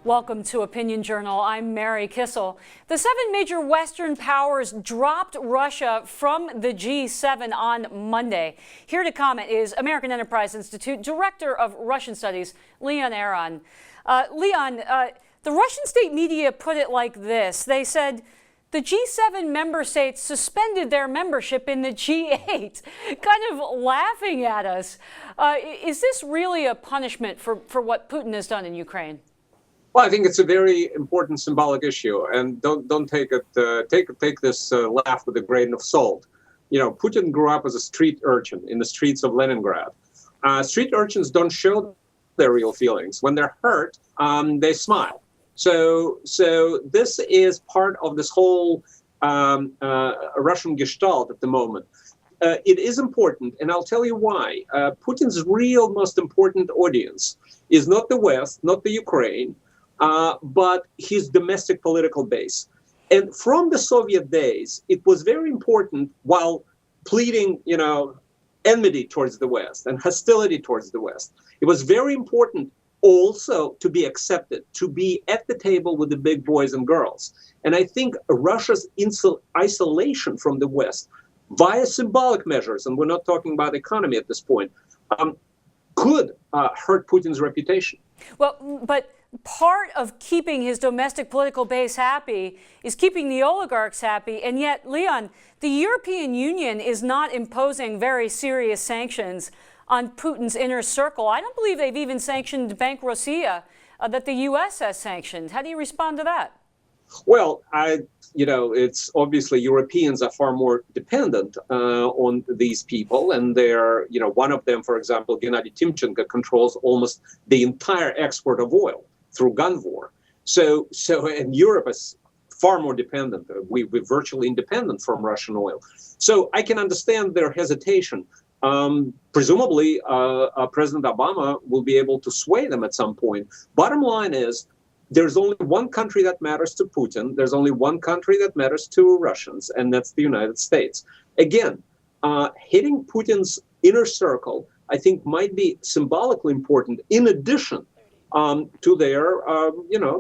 Welcome to Opinion Journal. I'm Mary Kissel. The seven major Western powers dropped Russia from the G7 on Monday. Here to comment is American Enterprise Institute Director of Russian Studies, Leon Aron. Leon, the Russian state media put it like this. They said the G7 member states suspended their membership in the G8, kind of laughing at us. Is this really a punishment for what Putin has done in Ukraine? Well, I think it's a very important symbolic issue, and don't take it take this laugh with a grain of salt. You know, Putin grew up as a street urchin in the streets of Leningrad. Street urchins don't show their real feelings. When they're hurt, they smile. So this is part of this whole Russian gestalt at the moment. It is important, and I'll tell you why. Putin's real most important audience is not the West, not the Ukraine, but his domestic political base. And from the Soviet days, it was very important, while pleading, enmity towards the West and hostility towards the West, it was very important also to be accepted, to be at the table with the big boys and girls. And I think Russia's isolation from the West via symbolic measures, and we're not talking about economy at this point, could hurt Putin's reputation. Well, but part of keeping his domestic political base happy is keeping the oligarchs happy. And yet, Leon, the European Union is not imposing very serious sanctions on Putin's inner circle. I don't believe they've even sanctioned Bank Russia that the U.S. has sanctioned. How do you respond to that? Well, it's obviously Europeans are far more dependent on these people, and they're, one of them, for example, Gennady Timchenko, controls almost the entire export of oil through Gunvor. And Europe is far more dependent. We're virtually independent from Russian oil. So I can understand their hesitation. Presumably, President Obama will be able to sway them at some point. Bottom line is, there's only one country that matters to Putin. There's only one country that matters to Russians, and that's the United States. Again, hitting Putin's inner circle, I think, might be symbolically important, in addition to their,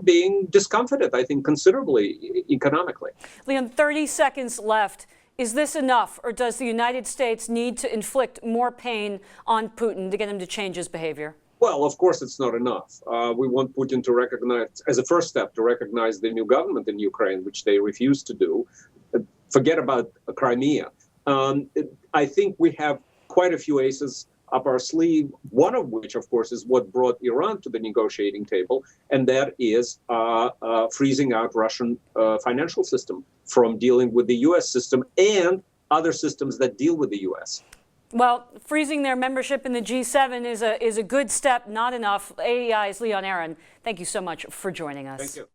being discomfited, I think, considerably economically. Leon, 30 seconds left. Is this enough, or does the United States need to inflict more pain on Putin to get him to change his behavior? Well, of course, it's not enough. We want Putin to recognize, as a first step, to recognize the new government in Ukraine, which they refuse to do. Forget about Crimea. I think we have quite a few aces up our sleeve, one of which, of course, is what brought Iran to the negotiating table, and that is freezing out Russian financial system from dealing with the U.S. system and other systems that deal with the U.S. Well, freezing their membership in the G7 is a good step, not enough. AEI's Leon Aron, thank you so much for joining us. Thank you.